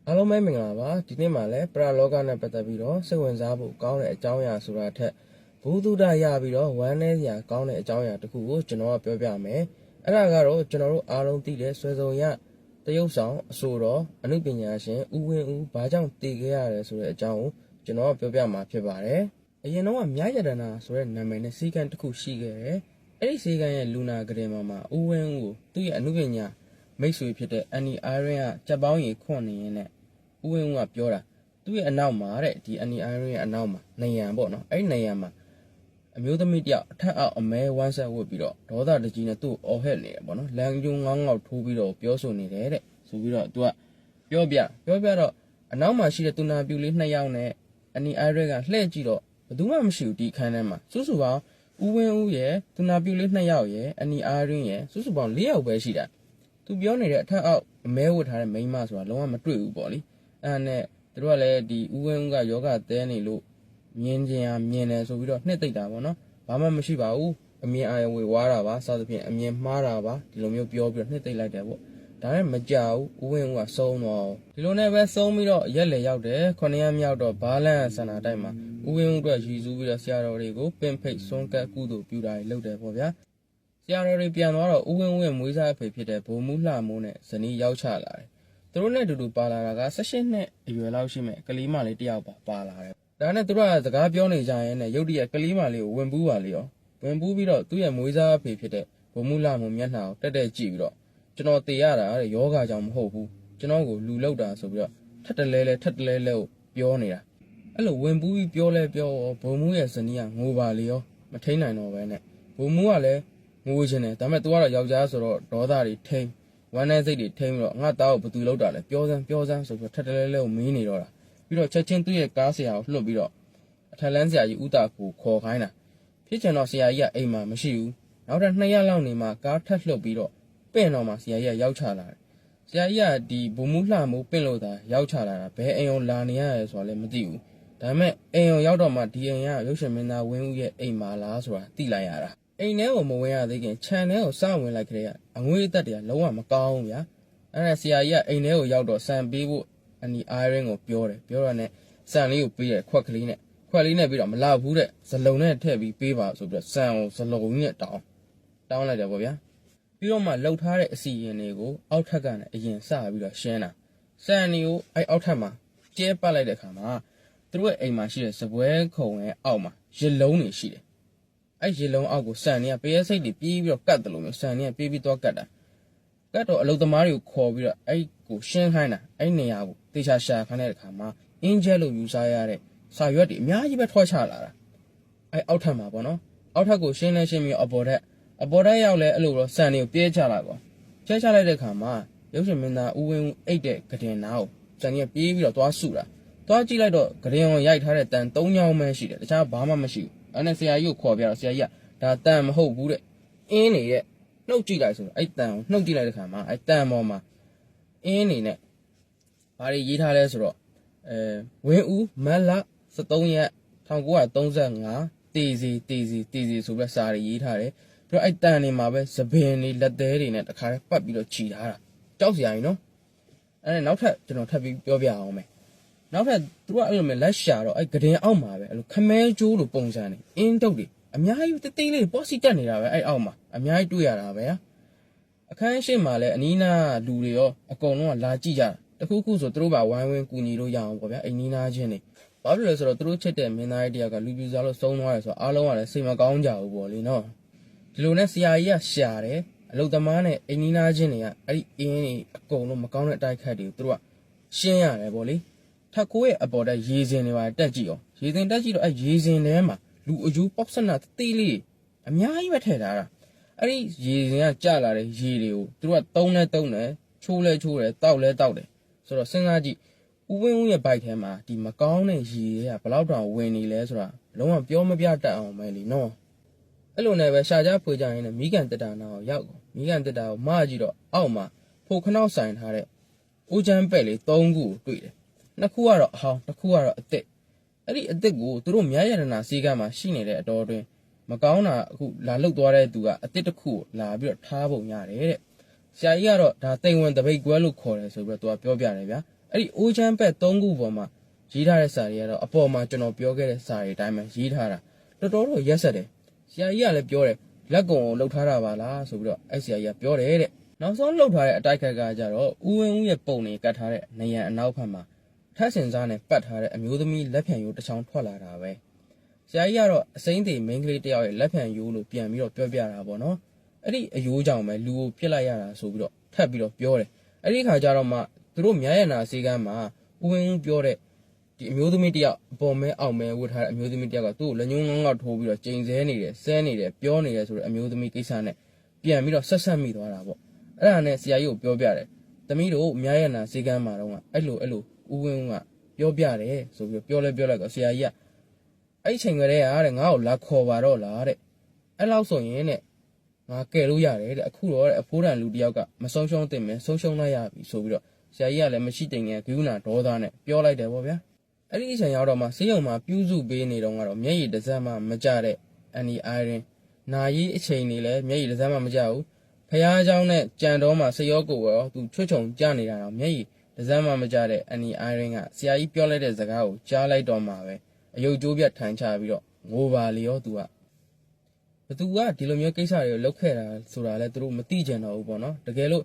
အားလုံးပဲမင်္ဂလာပါဒီနေ့မှာလည်းပရလောကနဲ့ပတ်သက်ပြီးတော့စိတ်ဝင်စားဖို့ကောင်းတဲ့အကြောင်းအရာဆိုတာထက်ဘုသူဒ္ဓရပြီးတော့ဝမ်းနည်းစရာကောင်းတဲ့အကြောင်းအရာတစ်ခုကိုကျွန်တော်ကပြောပြမယ်အဲ့ဒါကတော့ကျွန်တော်တို့အားလုံးသိတဲ့ဆွေစုံရတရုပ်ဆောင်အဆိုတော်အနုပညာရှင်ဦးဝင်းဦးဘာကြောင့်တည်ခဲ့ရတယ်ဆိုတဲ့အကြောင်းကိုကျွန်တော်ကပြောပြမှာဖြစ်ပါတယ်အရင်တော့မြရတနာဆိုတဲ့နာမည်နဲ့စီကံတစ်ခုရှိခဲ့တယ်အဲ့ဒီစီကံရဲ့လူနာကလေးမှာဦးဝင်းဦးကိုသူ့ရဲ့အနုပညာမိတ်ဆွေဖြစ်တဲ့ Annie Iron ကကြက်ပေါင်းရီခွန့်နေရင်နဲ့ဦးဝင်းဦးကပြောတာသူ့ရဲ့အနောက်မှာတဲ့ဒီ Annie Iron ရဲ့အနောက်မှာနေရန်ပေါ့နော်အဲ့ဒီနေရန်မှာအမျိုးသမီးတယောက်အထက်အောက်အမဲဝမ်းဆက်ဝတ်ပြီးတော့ဒေါသတကြီးနဲ့သူ့အော်ဟက်နေတယ်ပေါ့နော်လမ်းကျုံငေါငေါထိုးပြီးတော့ပြောဆိုနေတယ်တဲ့ဆိုပြီးတော့သူကပြောပြတော့အနောက်မှာရှိတဲ့သူနာပြူလေး2ယောက်နဲ့ Annie Iron ကလှည့်ကြည့်တော့ဘယ်သူမှမရှိဘူးဒီခန်းထဲမှာစုစုပေါင်းဦးဝင်းဦးရဲ့သူနာပြူလေး2ယောက်ရဲ့ Annie Iron ရဲ့စုစုပေါင်း4ယောက်ပဲရှိတာသူပြောနေတဲ့အထက်အောက်အမဲဝတ်ထားတဲ့မိန်းမဆိုတာလုံးဝမတွေ့ဘူးပေါ့လေအဲ့နဲ့သူတို့ကလည်းဒီဦးဝင်းဦးကယောဂသဲနေလို့မြင်တယ်ဆိုပြီးတော့နှစ်သိမ့်တာပေါ့နော်ဘာမှမရှိပါဘူးအမြင်အာရုံဝေဝါးတာပါစသဖြင့်အမြင်မှားတာပါဒီလိုမျိုးပြောပြီးတော့နှစ်သိမ့်လိုက်တယ်ပေါ့ဒါနဲ့မကြောက်ဦးဝင်းဦးကဆုံးသွားဒီလိုနဲ့ပဲဆုံးပြီးတော့ရက်လေရောက်တယ်9ရက်မြောက်တော့ဘာလန်ဆန္ဒတိုက်မှာဦးဝင်းဦးအတွက်ရည်စူးပြီးတော့ဆရာတော်တွေကိုပင်ဖိတ်ဆွန်းကတ်ကုသိုလ်ပြုတာတွေလုပ်တယ်ပေါ့ဗျာဆရာတော်တွေပြန်သွားတော့ဦးဝင်းဦးရဲ့မွေးစားအဖေဖြစ်တဲ့ဘုံမူလှမိုးနဲ့ဇနီးရောက်ချလာတယ်သူတို့နဲ့အတူတူပါလာတာက18နှစ်အရွယ်လောက်ရှိမဲ့ကလေးမလေးတယောက်ပါလာတယ်ဒါနဲ့သူတို့ကစကားပြောနေကြရင်နဲ့ရုတ်တရက်ကလေးမလေးကိုဝင်ပူးပါလေရောဝင်ပူးပြီးတော့သူ့ရဲ့မွေးစားအဖေဖြစ်တဲ့ဘုံမူလှမိုးမျက်နှာကိုတက်ကြည့်ပြီးတော့ကျွန်တော်တေရတာတဲ့ယောဂကြောင့်မဟုတ်ဘူးကျွန်တော်ကိုလူလောက်တာဆိုပြီးတော့ထက်တလဲကိုပြောနေတာအဲ့လိုဝင်ပူးပြီးပြောဘုံမူရဲ့ဇနီးကငိုပါလေရောမထိန်နိုင်တော့ပဲနဲ့ဘုံမူကလည်းငိုချင်တယ်ဒါပေမဲ့ तू ကတော့ယောက်ျားဆိုတော့ဒေါသတွေထိန်ဝမ်းနဲ့စိတ်တွေထိန်ပြီးတော့ငါသားကိုဘယ်သူလောက်တာလဲပြောစမ်းဆိုပြီးထက်တလဲကိုမင်းနေတော့တာပြီးတော့ချက်ချင်းသူ့ရဲ့ကားဆရာကိုလွှတ်ပြီးတော့အထက်လန်းဆရာကြီးဦးတာကိုခေါ်ခိုင်းတာဖြစ်ချင်တော့ဆရာကြီးကအိမ်မှာမရှိဘူးနောက်ထပ်2ရက်လောက်နေမှကားထပ်လွှတ်ပြီးတော့ပင့်တော့မှဆရာကြီးကရောက်ချလာတယ်ဆရာကြီးကဒီဘုံမူလှမိုးပင့်လို့သာရောက်ချလာတာဘယ်အိမ်အောင်လာနေရရဲဆိုတာလည်းမသိဘူးဒါပေမဲ့အိမ်အောင်ရောက်တော့မှဒီအိမ်ကရုပ်ရှင်မင်းသားဝင်းဦးရဲ့အိမ်မှာလားဆိုတာသိလိုက်ရတာအိမ်ထဲကိုမဝင်ရသေးခင်ခြံထဲကိုစဝင်လိုက်ခရဲအငွေအသက်တွေကလုံးဝမကောင်းဘူးဗျာအဲ့ဒါဆရာကြီးကအိမ်ထဲကိုရောက်တော့ဆန်ပေးဖို့အနီအိုင်ရင်ကိုပြောတော့နဲ့ဆန်လေးကိုပေးတယ်ခွက်ကလေးနဲ့ပြီးတော့မလာဘူးတဲ့ဇလုံနဲ့ထည့်ပြီးပေးပါဆိုပြီးတော့ဆန်ကိုဇလုံကြီးနဲ့တောင်းလိုက်တယ်ပေါ့ဗျာပြီးတော့မှလှုပ်ထားတဲ့အစီရင်တွေကိုအောက်ထပ်ကနေအရင်စပြီးတော့ရှင်းတာဆန်တွေကိုအဲ့အောက်ထပ်မှာကျဲပတ်လိုက်တဲ့အခါမှာသူတို့ရဲ့အိမ်မှာရှိတဲ့စပွဲခုံရဲ့အောက်မှာရလုံးတွေရှိတယ်အဲ့ရေလုံးအောက်ကိုဆန်နေကပေးရစိတ်တွေပြေးပြီးတော့ကတ်တယ်လို့မျိုးဆန်နေကပြေးပြီးတော့ကတ်တော့အလုသမားတွေကိုခေါ်ပြီးတော့အဲ့ကိုရှင်းခိုင်းတာအဲ့နေရာကိုတေချာရှာခိုင်းတဲ့အခါမှာအင်းကျဲလို့ယူစားရတဲ့စာရွက်တွေအများကြီးပဲထွက်ချလာတာအဲ့အောက်ထပ်မှာပေါ့နော်အောက်ထပ်ကိုရှင်းပြီးအပေါ်ထက်ရောက်လဲအဲ့လိုတော့ဆန်တွေကိုပြေးချလာကောချလိုက်တဲ့အခါမှာရုပ်ရှင်မင်းသားဦးဝင်းဦးအိတ်တဲ့ကတင်နာကိုဆန်ကြီးပြေးပြီးတော့သွားစုတာသွားကြည့်လိုက်တော့ကတင်ကိုရိုက်ထားတဲ့တန်3ညောင်းပဲရှိတယ်တခြားဘာမှမရှိဘူးအဲ့နဲ့ဆရာကြီးကိုခေါ်ပြတော့ဆရာကြီးကဒါတန်မဟုတ်ဘူးတဲ့အင်းနေတဲ့နှုတ်ကြည့်လိုက်ဆိုတော့အဲ့တန်ကိုနှုတ်ကြည့်လိုက်တဲ့ခါမှာအဲ့တန်ပေါ်မှာအင်းနေနဲ့ဘာတွေရေးထားလဲဆိုတော့ဝင်းဦးမတ်လ13ရက်1935တေစီဆိုပြီးစာတွေရေးထားတယ်ပြီးတော့အဲ့တန်နေမှာပဲသပင်တွေလက်သေးတွေနဲ့တခါပတ်ပြီးတော့ခြိထားတာကြောက်စရာကြီးနော်အဲ့နောက်ထပ်ကျွန်တော်ထပ်ပြီးပြောပြအောင်မယ်နောက်ထပ်သူကအဲ့လိုမျိုးလက်ရှာတော့အဲ့ကတင်အောက်မှာပဲအဲ့လိုခမဲကျိုးလိုပုံစံနေအင်းတုတ်တွေအများကြီးတေးလေးပေါ့စီတက်နေတာပဲအဲ့အောက်မှာအများကြီးတွေ့ရတာပဲအခန်းရှိမှာလဲအနီးနားလူတွေရောအကုန်လုံးကလာကြည့်ကြတာတခုဆိုသူတို့ပါဝိုင်းဝန်းကူညီလို့ရအောင်ပေါ့ဗျာအိမ်နီးနားချင်းတွေဘာဖြစ်လဲဆိုတော့သူတို့ချစ်တဲ့မင်းသားကြီးတယောက်ကလူပြူစားလို့ဆုံးသွားတယ်ဆိုတော့အားလုံးကလည်းစိတ်မကောင်းကြဘူးပေါ့လေနော်ဒီလိုနဲ့ဆရာကြီးကရှာတယ်အလုသမားနဲ့အိမ်နီးနားချင်းတွေကအဲ့ဒီအင်းတွေအကုန်လုံးမကောင်းတဲ့အတိုက်ခတ်တွေကိုသူတို့ကရှင်းရတယ်ပေါ့လေထက်ကိုရဲ့အပေါ်တက်ရေစင်တွေပါတက်ကြည့်အောင်ရေစင်တက်ကြည့်တော့အဲ့ရေစင်ထဲမှာလူအယူပေါက်စနတေးလေးအများကြီးပဲထည့်ထားတာအဲ့ဒီရေစင်ကကျလာတဲ့ရေတွေကိုသူတို့ကတုံးတယ်ချိုးတယ်တောက်တယ်ဆိုတော့စဉ်းစားကြည့်ဦးဝင်းဦးရဲ့ဘိုက်ထဲမှာဒီမကောင်းတဲ့ရေတွေကဘယ်လောက်တောင်ဝင်နေလဲဆိုတာလုံးဝပြောမပြတတ်အောင်ပဲလीနော်အဲ့လိုနဲ့ပဲရှာကြဖွေကြရင်လည်းမိကန်တက်တာနာကိုရောက်မိကန်တက်တာကိုမကြည့်တော့အောက်မှာဖိုခနောက်ဆိုင်ထားတဲ့အိုးချမ်းပဲ့လေး3ခုကိုတွေ့တယ်2ခုကတော့အဟောင်းတစ်ခုကတော့အစ်စ်အဲ့ဒီအစ်စ်ကိုသူတို့မြရတနာစီကမှာရှိနေတဲ့အတော်အတွင်းမကောင်းတာအခုလာလုတ်သွားတဲ့သူကအစ်စ်တစ်ခုကိုလာပြီးတော့ထားပုံရတယ်တဲ့ဆရာကြီးကတော့ဒါတိမ်ဝင်တပိတ်ကွဲလို့ခေါ်တယ်ဆိုပြီးတော့သူကပြောပြတယ်ဗျာ အဲ့ဒီအိုးချမ်းပက်3ခုပေါ်မှာရေးထားတဲ့စာတွေကတော့အပေါ်မှာကျွန်တော်ပြောခဲ့တဲ့စာတွေအတိုင်းပဲရေးထားတာတော်တော်တော့ရက်ဆက်တယ်ဆရာကြီးကလည်းပြောတယ်လက်ကုံကိုလှုပ်ထားတာပါလားဆိုပြီးတော့အဲ့ဆရာကြီးကပြောတယ်တဲ့နောက်ဆုံးလှုပ်ထားတဲ့အတိုက်ခိုက်ကကြတော့ဦးဝင်းဦးရဲ့ပုံတွေကတ်ထားတဲ့နေရန်အနောက်ဘက်မှာထက်စင်စားနဲ့ပတ်ထားတဲ့အမျိုးသမီးလက်ဖြံရိုးတစ်ချောင်းထွက်လာတာပဲဆရာကြီးကတော့အစိမ့်သေးမိန်းကလေးတယောက်ရဲ့လက်ဖြံရိုးလို့ပြန်ပြီးတော့ပြောပြတာပေါ့နော်အဲ့ဒီအယိုးကြောင့်ပဲလူကိုပြစ်လိုက်ရတာဆိုပြီးတော့ထပ်ပြီးတော့ပြောတယ်အဲ့ဒီခါကျတော့မှသူတို့မြရနာစီကမ်းမှာဦးဝင်းဦးပြောတဲ့ဒီအမျိုးသမီးတယောက်အပေါ်မဲအောက်မဲဝတ်ထားတဲ့အမျိုးသမီးတယောက်ကသူ့ကိုလက်ညှိုးငေါငေါထိုးပြီးတော့ချိန်ဆနေတယ်ဆဲနေတယ်ပြောနေတယ်ဆိုတဲ့အမျိုးသမီးကိစ္စနဲ့ပြန်ပြီးတော့ဆက်ဆက်မိသွားတာပေါ့အဲ့ဒါနဲ့ဆရာကြီးကိုပြောပြတယ်သမီးတို့မြရနာစီကမ်းမှာတော့အဲ့လိုဦးဝင်းဦးကပြောပြတယ်ဆိုပြီးတော့ပြောလိုက်တော့ဆရာကြီးကအဲ့ချိန်ကလေးကတဲ့ငါ့ကိုလာခေါ်ပါတော့လားတဲ့အဲ့လောက်ဆိုရင်တဲ့ငါကယ်လို့ရတယ်တဲ့အခုတော့အဖိုးတန်လူတယောက်ကမဆုံးရှုံးသင့်မယ်ဆုံးရှုံးလိုက်ရပြီဆိုပြီးတော့ဆရာကြီးကလည်းမရှိတင်ငယ်ဂိူးနာဒေါသနဲ့ပြောလိုက်တယ်ပေါ့ဗျာအဲ့ဒီအချိန်ရောက်တော့မှဆေးရုံမှာပြုစုပေးနေတော့ကတော့မျက်ရည်တစ်စက်မှမကျတဲ့အန်ဒီအိုင်ရင်နာရီအချိန်နေလဲမျက်ရည်တစ်စက်မှမကျဘူးဖះเจ้าနဲ့ကြံတော်မှာစရောကိုရောသူချွတ်ချုံကြနေတာတော့မျက်ရည်တစ်စက်မှမကျတဲ့အန်ဒီအိုင်ရင်ကဆရာကြီးပြောလိုက်တဲ့စကားကိုကြားလိုက်တော့မှပဲအယုတ်ကျိုးပြတ်ထိုင်ချပြီးတော့ငိုပါလေရောသူကဘသူကဒီလိုမျိုးကိစ္စတွေကိုလုပ်ခဲ့တာဆိုတာလဲသူတို့မသိကြတော့ဘူးပေါ့နော်တကယ်လို့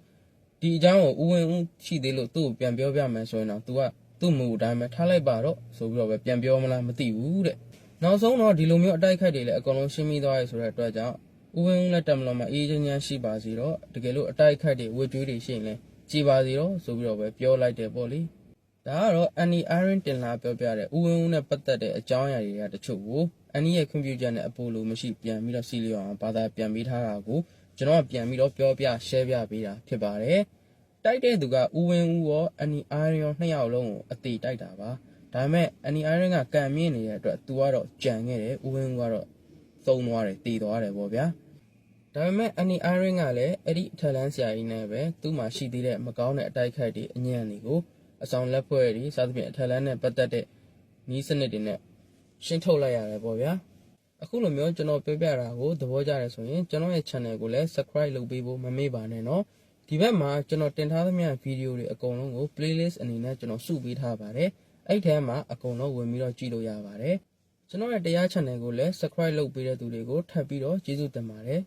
ဒီအကြောင်းကိုဦးဝင်းဦးရှိသေးလို့သူ့ကိုပြန်ပြောပြမယ်ဆိုရင်တော့သူကသူ့မူအတိုင်းပဲထားလိုက်ပါတော့ဆိုပြီးတော့ပဲပြန်ပြောမလားမသိဘူးတဲ့နောက်ဆုံးတော့ဒီလိုမျိုးအတိုက်ခိုက်တွေလည်းအကုန်လုံးရှင်းပြီးသွားရဲဆိုတဲ့အတွက်ကြောင့်ဦးဝင်းဦးနဲ့တမလောမှာအေးချမ်းချမ်းရှိပါစေတော့တကယ်လို့အတိုက်ခိုက်တွေဝေကျွေးတွေရှိရင်လည်းကြည်ပါစေတော့ဆိုပြီးတော့ပဲပြောလိုက်တယ်ပေါ့လေဒါကတော့အန်နီအိုင်ရင်တင်လာပြောပြတဲ့ဦးဝင်းဦးနဲ့ပတ်သက်တဲ့အကြောင်းအရာတွေကတချို့ကိုအန်နီရဲ့ခွင့်ပြုချက်နဲ့အပိုလိုမရှိပြန်ပြီးတော့စီလျော်အောင်ဘာသာပြန်ပေးထားတာကိုကျွန်တော်ကပြန်ပြီးတော့ပြောပြ share ပြပေးတာဖြစ်ပါတယ်တိုက်တဲ့သူကဦးဝင်းဦးရောအန်နီအိုင်ရင်ရောနှစ်ယောက်လုံးကိုအသေးတိုက်တာပါဒါပေမဲ့အန်နီအိုင်ရင်ကကံမြင့်နေတဲ့အတွက်သူကတော့ကြံခဲ့တယ်ဦးဝင်းဦးကတော့သုံးသွားတယ်တည်သွားတယ်ပေါ့ဗျာဒါပေမဲ့အန်နီအိုင်ရင်ကလည်းအဲ့ဒီအထက်လန်းဆရာကြီးနဲ့ပဲသူ့မှာရှိသေးတဲ့မကောင်းတဲ့အတိုက်ခိုက်တွေအညံ့တွေကိုအဆောင်လက်ဖွဲ့တွေစသဖြင့်အထက်လန်းနဲ့ပတ်သက်တဲ့နီးစနစ်တွေနဲ့ရှင်းထုတ်လိုက်ရတယ်ပေါ့ဗျာအခုလိုမျိုးကျွန်တော်ပြောပြတာကိုသဘောကျတယ်ဆိုရင်ကျွန်တော်ရဲ့ channel ကိုလည်း subscribe လုပ်ပေးဖို့မမေ့ပါနဲ့နော်ဒီဘက်မှာကျွန်တော်တင်ထားသမျှဗီဒီယိုတွေအကုန်လုံးကို playlist အနေနဲ့ကျွန်တော်စုပေးထားပါတယ်အဲ့ထဲမှာအကုန်လုံးဝင်ပြီးတော့ကြည့်လို့ရပါတယ်ကျွန်တော်ရဲ့တရား channel ကိုလည်း subscribe လုပ်ပေးတဲ့သူတွေကိုထပ်ပြီးတော့ကျေးဇူးတင်ပါတယ်